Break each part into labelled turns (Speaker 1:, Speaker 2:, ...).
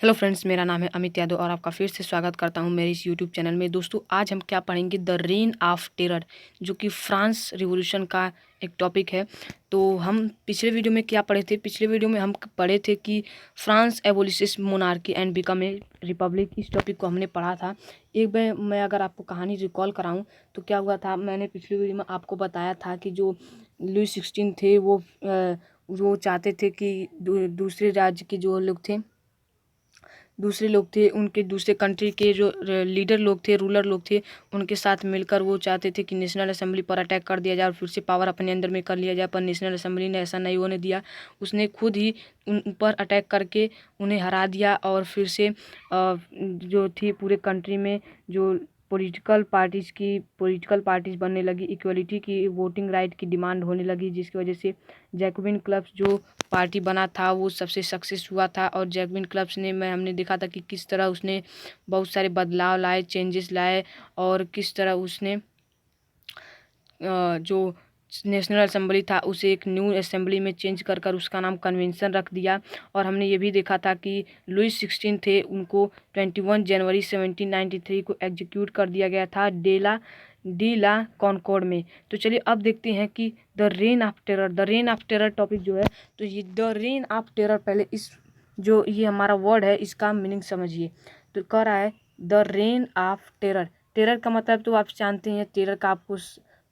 Speaker 1: Hello friends, मेरा नाम है अमित यादव और आपका फिर से स्वागत करता हूं मेरे इस यूट्यूब चैनल में। दोस्तों, आज हम क्या पढ़ेंगे, द रेन ऑफ टेरर, जो कि फ्रांस रिवॉल्यूशन का एक टॉपिक है। तो हम पिछले वीडियो में क्या पढ़े थे? पिछले वीडियो में हम पढ़े थे कि France abolishes monarchy and become a republic. इस टॉपिक को हमने पढ़ा था। एक बार मैं अगर आपको कहानी रिकॉल कराऊँ तो क्या हुआ था, मैंने पिछले वीडियो में आपको बताया था कि जो लुई 16 थे वो चाहते थे कि दूसरे राज्य के जो लोग थे, दूसरे लोग थे, उनके दूसरे कंट्री के जो लीडर लोग थे, रूलर लोग थे, उनके साथ मिलकर वो चाहते थे कि नेशनल असेंबली पर अटैक कर दिया जाए और फिर से पावर अपने अंदर में कर लिया जाए। पर नेशनल असेंबली ने ऐसा नहीं होने दिया। उसने खुद ही उन पर अटैक करके उन्हें हरा दिया और फिर से जो थी पूरे कंट्री में जो पॉलिटिकल पार्टीज बनने लगी, इक्वलिटी की, वोटिंग राइट की डिमांड होने लगी, जिसकी वजह से जैकोबिन क्लब्स जो पार्टी बना था वो सबसे सक्सेस हुआ था। और जैकोबिन क्लब्स ने हमने देखा था कि किस तरह उसने बहुत सारे बदलाव लाए, चेंजेस लाए, और किस तरह उसने जो नेशनल असेंबली था उसे एक न्यू असेंबली में चेंज कर उसका नाम कन्वेंशन रख दिया। और हमने ये भी देखा था कि लुई 16 थे, उनको 21 जनवरी 1793 को एग्जीक्यूट कर दिया गया था डी ला कॉनकॉर्ड में। तो चलिए अब देखते हैं कि the rain of terror topic जो है, तो ये द रेन ऑफ टेरर, पहले इस जो ये हमारा वर्ड है इसका मीनिंग समझिए। तो कह रहा है the rain of terror. Terror का मतलब तो आप जानते हैं, टेरर का आपको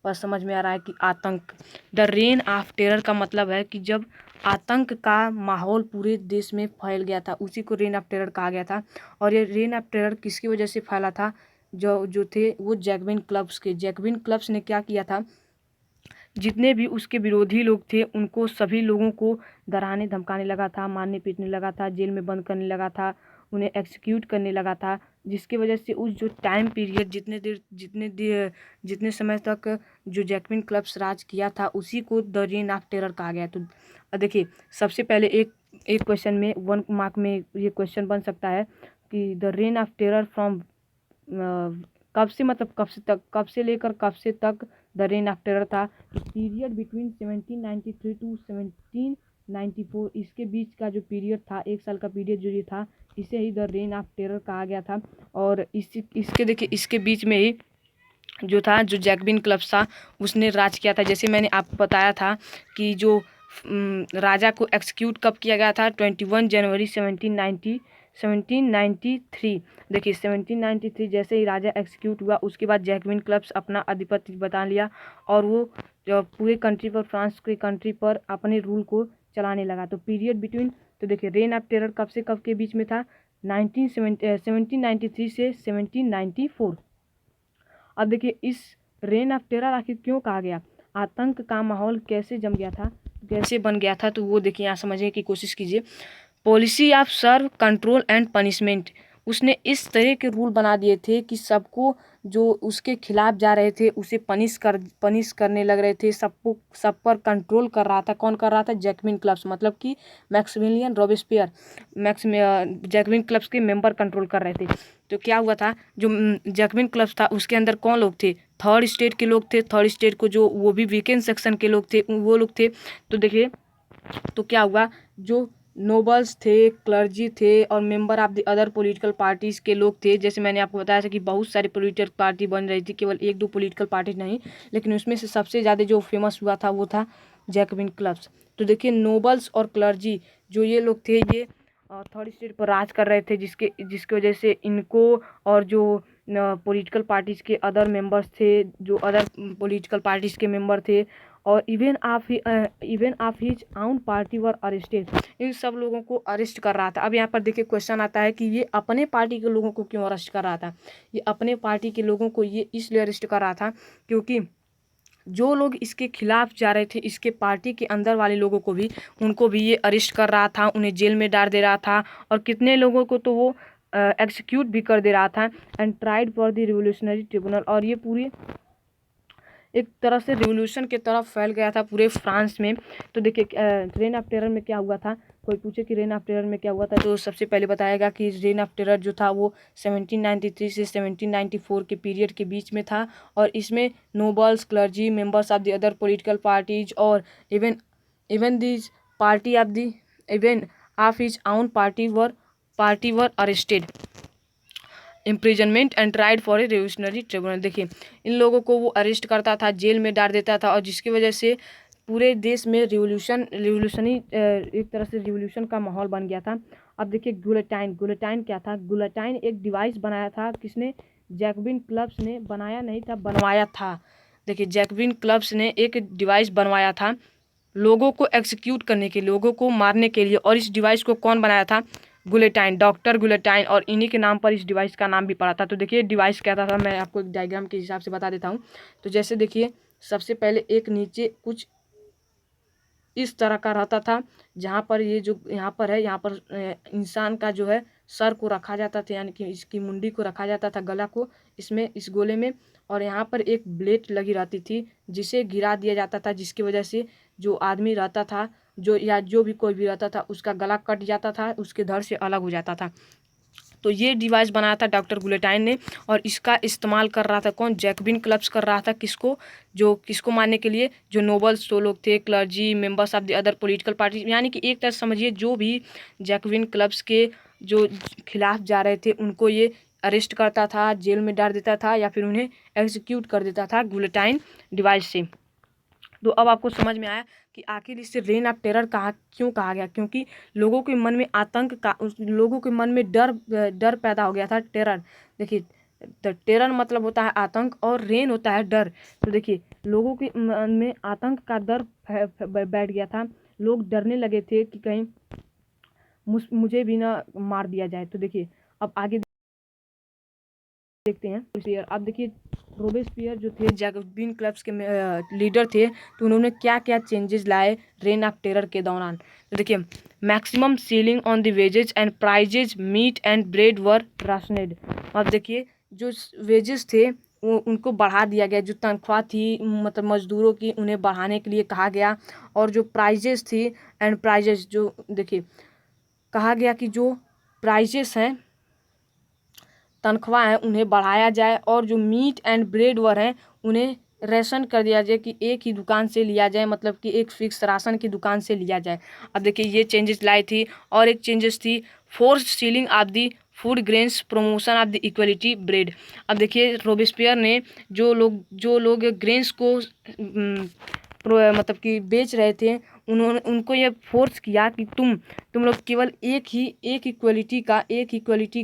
Speaker 1: पर समझ में आ रहा है कि आतंक। द रेन ऑफ टेरर का मतलब है कि जब आतंक का माहौल पूरे देश में फैल गया था, उसी को रेन ऑफ टेरर कहा गया था। और ये रेन ऑफ टेरर किसकी वजह से फैला था? जो थे वो जैकोबिन क्लब्स ने क्या किया था, जितने भी उसके विरोधी लोग थे उनको, सभी लोगों को डराने धमकाने लगा था, मारने पीटने लगा था, जेल में बंद करने लगा था, उन्हें एक्सिक्यूट करने लगा था। जिसकी वजह से उस जो टाइम पीरियड जितने समय तक जो जैकोबिन क्लब्स राज किया था उसी को द रेन ऑफ टेरर कहा गया। तो देखिए, सबसे पहले एक क्वेश्चन में 1 मार्क में ये क्वेश्चन बन सकता है कि the rain of terror from कब से, मतलब कब से लेकर कब से तक द रेन ऑफ टेरर था। पीरियड बिटवीन 1793 टू 1794, इसके बीच का जो पीरियड था, 1 साल का पीरियड जो ये था, इसे ही द रेन ऑफ टेरर कहा गया था। और इसके देखिए, इसके बीच में ही जो था, जो जैकोबिन क्लब्स था उसने राज किया था। जैसे मैंने आपको बताया था कि जो राजा को एक्सिक्यूट कब किया गया था, 21 जनवरी 1793। देखिए 1793 जैसे ही राजा एक्सिक्यूट हुआ, उसके बाद जैकोबिन क्लब्स अपना आधिपत्य बता लिया और वो पूरे कंट्री पर, फ्रांस के कंट्री पर अपने रूल को चलाने लगा। तो पीरियड बिटवीन, तो देखिए रेन ऑफ टेरर कब से कब के बीच में था, 1793 से 1794। अब देखिए, इस रेन ऑफ टेरर आखिर क्यों कहा गया, आतंक का माहौल कैसे जम गया था, कैसे बन गया था, तो वो देखिए यहाँ समझने की कोशिश कीजिए। Policy of serve control and punishment, उसने इस तरह के रूल बना दिए थे कि सबको जो उसके खिलाफ जा रहे थे उसे पनिश करने लग रहे थे, सब पर कंट्रोल कर रहा था। कौन कर रहा था? जैकोबिन क्लब्स, मतलब कि मैक्सिमिलियन रॉबेस्पियर, जैकोबिन क्लब्स के मेंबर कंट्रोल कर रहे थे। तो क्या हुआ था, जो जैकोबिन क्लब्स था उसके अंदर कौन लोग थे? थर्ड स्टेट के लोग थे। थर्ड स्टेट को जो वो भी वीकेंड सेक्शन के लोग थे, वो लोग थे। तो देखिए, तो क्या हुआ, जो नोबल्स थे, क्लर्जी थे और member of the other political parties के लोग थे। जैसे मैंने आपको बताया था कि बहुत सारी पॉलिटिकल पार्टी बन रही थी, केवल 1-2 पॉलिटिकल पार्टी नहीं, लेकिन उसमें से सबसे ज़्यादा जो फेमस हुआ था वो था जैकोबिन क्लब्स। तो देखिए, नोबल्स और क्लर्जी जो ये लोग थे, ये थर्ड स्टेट पर राज कर रहे थे, जिसकी वजह से इनको और जो पॉलिटिकल पार्टीज के अदर मेंबर्स थे, जो अदर पॉलिटिकल पार्टीज के मेंबर थे, और even of his own party were arrested, इन सब लोगों को अरेस्ट कर रहा था। अब यहाँ पर देखिए क्वेश्चन आता है कि ये अपने पार्टी के लोगों को क्यों अरेस्ट कर रहा था? ये अपने पार्टी के लोगों को ये इसलिए अरेस्ट कर रहा था क्योंकि जो लोग इसके खिलाफ जा रहे थे, इसके पार्टी के अंदर वाले लोगों को भी, उनको भी ये अरेस्ट कर रहा था, उन्हें जेल में डाल दे रहा था, और कितने लोगों को तो वो एक्सिक्यूट भी कर दे रहा था। And tried for the revolutionary tribunal, और ये पूरी एक तरह से रिवोल्यूशन की तरफ फैल गया था पूरे फ्रांस में। तो देखिए, रेन ऑफ टेरर में क्या हुआ था, कोई पूछे कि रेन ऑफ टेरर में क्या हुआ था, तो सबसे पहले बताएगा कि रेन ऑफ टेरर जो था वो 1793 से 1794 के पीरियड के बीच में था। और इसमें nobles, clergy, members of the other political parties, और even even this party of the even of his own party were party were arrested, imprisonment and tried for a revolutionary tribunal. देखिए इन लोगों को वो अरेस्ट करता था, jail में डाल देता था, और जिसकी वजह से पूरे देश में रिवोल्यूशनी एक तरह से रिवोल्यूशन का माहौल बन गया था। अब देखिए गुलेटाइन क्या था? गुलेटाइन एक डिवाइस बनाया था, किसने? जैकबिन क्लब्स ने बनाया नहीं था, बनवाया था। देखिए जैकबिन क्लब्स ने एक डिवाइस बनवाया था लोगों को एक्सिक्यूट करने के लिए, लोगों को मारने के लिए, और इस डिवाइस को कौन बनाया था? गुलेटाइन, डॉक्टर गुलेटाइन, और इन्हीं के नाम पर इस डिवाइस का नाम भी पड़ा था। तो देखिए डिवाइस क्या था, मैं आपको एक डायग्राम के हिसाब से बता देता हूँ। तो जैसे देखिए सबसे पहले एक नीचे कुछ इस तरह का रहता था, जहाँ पर ये जो यहाँ पर है, यहाँ पर इंसान का जो है सर को रखा जाता था, यानी कि इसकी मुंडी को रखा जाता था, गला को इसमें, इस गोले में, और यहाँ पर एक ब्लेड लगी रहती थी जिसे गिरा दिया जाता था, जिसकी वजह से जो आदमी रहता था, जो या जो भी कोई भी रहता था, उसका गला कट जाता था, उसके धड़ से अलग हो जाता था। तो ये डिवाइस बनाया था डॉक्टर गुलेटाइन ने, और इसका इस्तेमाल कर रहा था कौन? जैकबिन क्लब्स कर रहा था। किसको? जो किसको मारने के लिए? जो नोबल्स जो लोग थे, clergy, members of the other political party, यानी कि एक तरह समझिए जो भी जैकबिन क्लब्स के जो खिलाफ जा रहे थे उनको ये अरेस्ट करता था, जेल में डाल देता था, या फिर उन्हें एग्जीक्यूट कर देता था गुलेटाइन डिवाइस से। तो अब आपको समझ में आया कि आखिर इसे रेन ऑफ टेरर क्यों कहा गया? क्योंकि लोगों के मन में आतंक का, लोगों के मन में डर पैदा हो गया था। टेरर, देखिए टेरर मतलब होता है आतंक, और रेन होता है डर। तो देखिए लोगों के मन में आतंक का डर बैठ गया था, लोग डरने लगे थे कि कहीं मुझे भी ना मार दिया जाए। तो देखिए अब आगे देखते हैं। अब देखिए रोबेस्पियर जो थे जैकबिन क्लब्स के लीडर थे, तो उन्होंने क्या क्या चेंजेस लाए रेन ऑफ टेरर के दौरान? तो देखिए maximum ceiling on the wages and prices meat and bread were rationed. अब देखिए जो वेजेस थे वो उनको बढ़ा दिया गया, जो तनख्वाह थी मतलब मजदूरों की, उन्हें बढ़ाने के लिए कहा गया। और जो प्राइजेस थी एंड प्राइजेस, जो देखिए कहा गया कि जो प्राइजेस हैं, तनख्वाह है, उन्हें बढ़ाया जाए, और जो मीट एंड ब्रेड वर हैं उन्हें रेशन कर दिया जाए कि एक ही दुकान से लिया जाए, मतलब कि एक फिक्स राशन की दुकान से लिया जाए। अब देखिए ये चेंजेस लाई थी। और एक चेंजेस थी force ceiling of the food grains, promotion of the equality bread. अब देखिए रोबेस्पियर ने जो लोग ग्रेन्स को मतलब कि बेच रहे थे, उनको ये फोर्स किया कि तुम लोग केवल एक ही क्वालिटी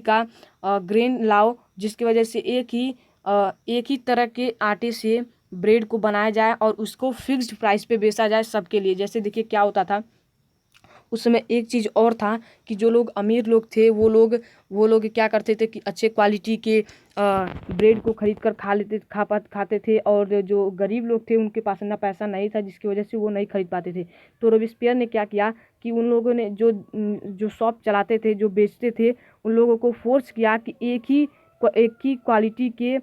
Speaker 1: का ग्रेन लाओ, जिसकी वजह से एक ही तरह के आटे से ब्रेड को बनाया जाए और उसको फिक्स्ड प्राइस पे बेचा जाए सबके लिए। जैसे देखिए क्या होता था उस समय, एक चीज़ और था कि जो लोग अमीर लोग थे वो लोग क्या करते थे कि अच्छे क्वालिटी के ब्रेड को खरीद कर खाते थे, और जो गरीब लोग थे उनके पास ना पैसा नहीं था, जिसकी वजह से वो नहीं खरीद पाते थे। तो रोबेस्पियर ने क्या किया कि उन लोगों ने जो शॉप चलाते थे, जो बेचते थे, उन लोगों को फोर्स किया कि एक ही क्वालिटी के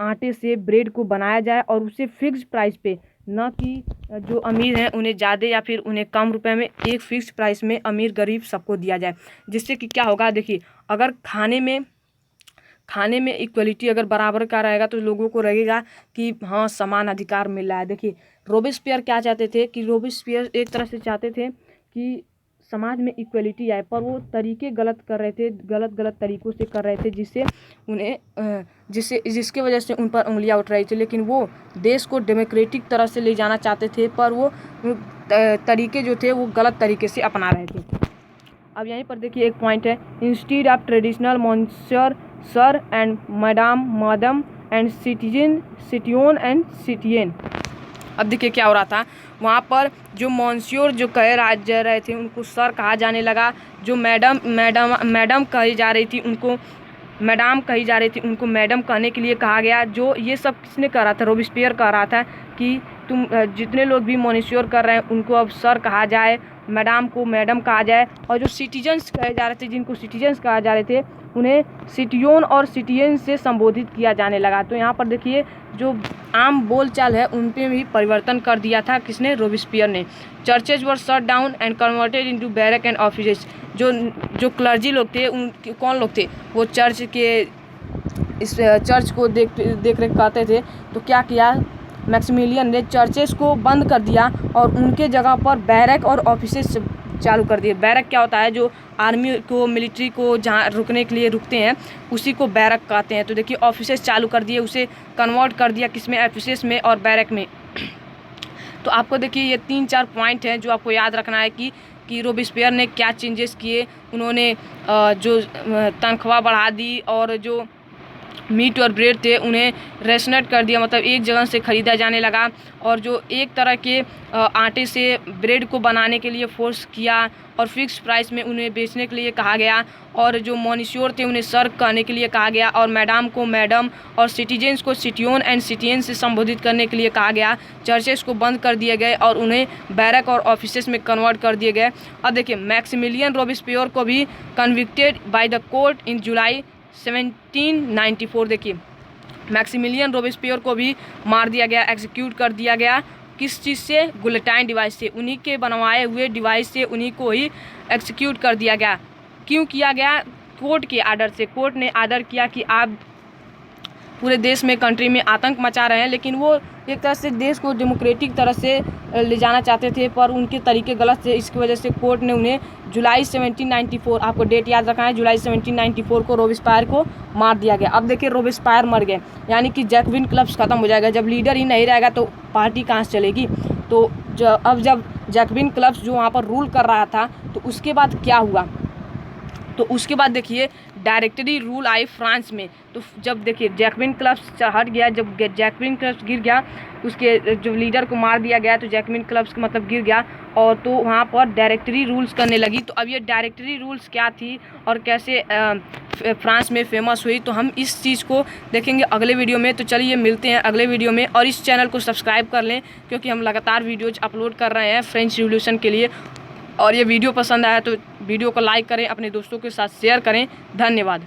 Speaker 1: आटे से ब्रेड को बनाया जाए, और उसे फिक्स प्राइस पे, न कि जो अमीर हैं उन्हें ज़्यादा या फिर उन्हें कम रुपए में, एक फिक्स प्राइस में अमीर गरीब सबको दिया जाए। जिससे कि क्या होगा, देखिए अगर खाने में इक्वलिटी अगर बराबर का रहेगा तो लोगों को लगेगा कि हाँ समान अधिकार मिल रहा है। देखिए रोबेस्पियर क्या चाहते थे कि रोबेस्पियर एक तरह से चाहते थे कि समाज में इक्वलिटी आए, पर वो तरीके गलत कर रहे थे, गलत तरीक़ों से कर रहे थे, जिसके वजह से उन पर उंगलियां उठ रही थी। लेकिन वो देश को डेमोक्रेटिक तरह से ले जाना चाहते थे, पर वो तरीके जो थे वो गलत तरीके से अपना रहे थे। अब यहीं पर देखिए एक पॉइंट है, instead of traditional monsieur sir and madam and citoyen and citoyenne. अब देखिए क्या हो रहा था वहाँ पर, जो मॉन्सियोर जो कहे रहे थे उनको सर कहा जाने लगा, जो मैडम कही जा रही थी उनको मैडम कहने के लिए कहा गया। जो ये सब किसने कह रहा था? रोबेस्पियर कह रहा था कि तुम जितने लोग भी मॉन्सियोर कर रहे हैं उनको अब सर कहा जाए, मैडम को मैडम कहा जाए, और जो सिटीजन्स कहे जा रहे थे, जिनको सिटीजन्स कहा जा रहे थे, उन्हें सिटियोन और सिटियन से संबोधित किया जाने लगा। तो यहाँ पर देखिए जो आम बोलचाल है उन पे भी परिवर्तन कर दिया था किसने? रोबेस्पियर ने। Churches were shut down and converted into barrack and offices. जो क्लर्जी लोग थे, कौन लोग थे? वो इस चर्च को देख रेख करते थे। तो क्या किया मैक्सिमिलियन ने? चर्चेस को बंद कर दिया और उनके जगह पर बैरक और ऑफिसेस चालू कर दिए। बैरक क्या होता है, जो आर्मी को, मिलिट्री को जहाँ रुकने के लिए रुकते हैं उसी को बैरक कहते हैं। तो देखिए ऑफिसेस चालू कर दिए, उसे कन्वर्ट कर दिया किस में, ऑफिसेस में और बैरक में। तो आपको देखिए ये 3-4 पॉइंट हैं जो आपको याद रखना है कि रोबेस्पियर ने क्या चेंजेस किए। उन्होंने जो तनख्वाह बढ़ा दी और जो मीट और ब्रेड थे उन्हें रेशनेट कर दिया, मतलब एक जगह से ख़रीदा जाने लगा। और जो एक तरह के आटे से ब्रेड को बनाने के लिए फोर्स किया और फिक्स प्राइस में उन्हें बेचने के लिए कहा गया। और जो मॉनिश्योर थे उन्हें सर कहने के लिए कहा गया और मैडम को मैडम और सिटीजन्स को सिटियोन एंड सिटियन से संबोधित करने के लिए कहा गया। चर्चेस को बंद कर दिए गए और उन्हें बैरक और ऑफिसेस में कन्वर्ट कर दिए गए। अब देखिए मैक्सिमिलियन रोबेस्पियर को भी कन्विक्टेड बाय द कोर्ट इन जुलाई 1794। देखिए मैक्सिमिलियन रोबेस्पियर को भी मार दिया गया, एग्जीक्यूट कर दिया गया। किस चीज़ से, गुलेटाइन डिवाइस से, उन्हीं के बनवाए हुए डिवाइस से उन्हीं को ही एग्जीक्यूट कर दिया गया। क्यों किया गया? कोर्ट के आर्डर से। कोर्ट ने आर्डर किया कि आप पूरे देश में, कंट्री में आतंक मचा रहे हैं, लेकिन वो एक तरह से देश को डेमोक्रेटिक तरह से ले जाना चाहते थे पर उनके तरीके गलत थे। इसकी वजह से कोर्ट ने उन्हें जुलाई 1794, आपको डेट याद रखना है, जुलाई 1794 को रोबेस्पायर को मार दिया गया। अब देखिए रोबेस्पायर मर गए यानी कि जैकबिन क्लब्स खत्म हो जाएगा। जब लीडर ही नहीं रहेगा तो पार्टी कहाँ से चलेगी। तो अब जब जैकबिन क्लब्स जो वहाँ पर रूल कर रहा था तो उसके बाद क्या हुआ, तो उसके बाद देखिए डायरेक्टरी रूल आई फ्रांस में। तो जब देखिए जैकबिन क्लब्स हट गया, जब जैकबिन क्लब्स गिर गया, उसके जो लीडर को मार दिया गया तो जैकबिन क्लब्स मतलब गिर गया और तो वहाँ पर डायरेक्टरी रूल्स करने लगी। तो अब ये डायरेक्टरी रूल्स क्या थी और कैसे फ्रांस में फेमस हुई, तो हम इस चीज़ को देखेंगे अगले वीडियो में। तो चलिए मिलते हैं अगले वीडियो में और इस चैनल को सब्सक्राइब कर लें क्योंकि हम लगातार वीडियोज अपलोड कर रहे हैं फ्रेंच रिवॉल्यूशन के लिए। और ये वीडियो पसंद आया तो वीडियो को लाइक करें, अपने दोस्तों के साथ शेयर करें। धन्यवाद।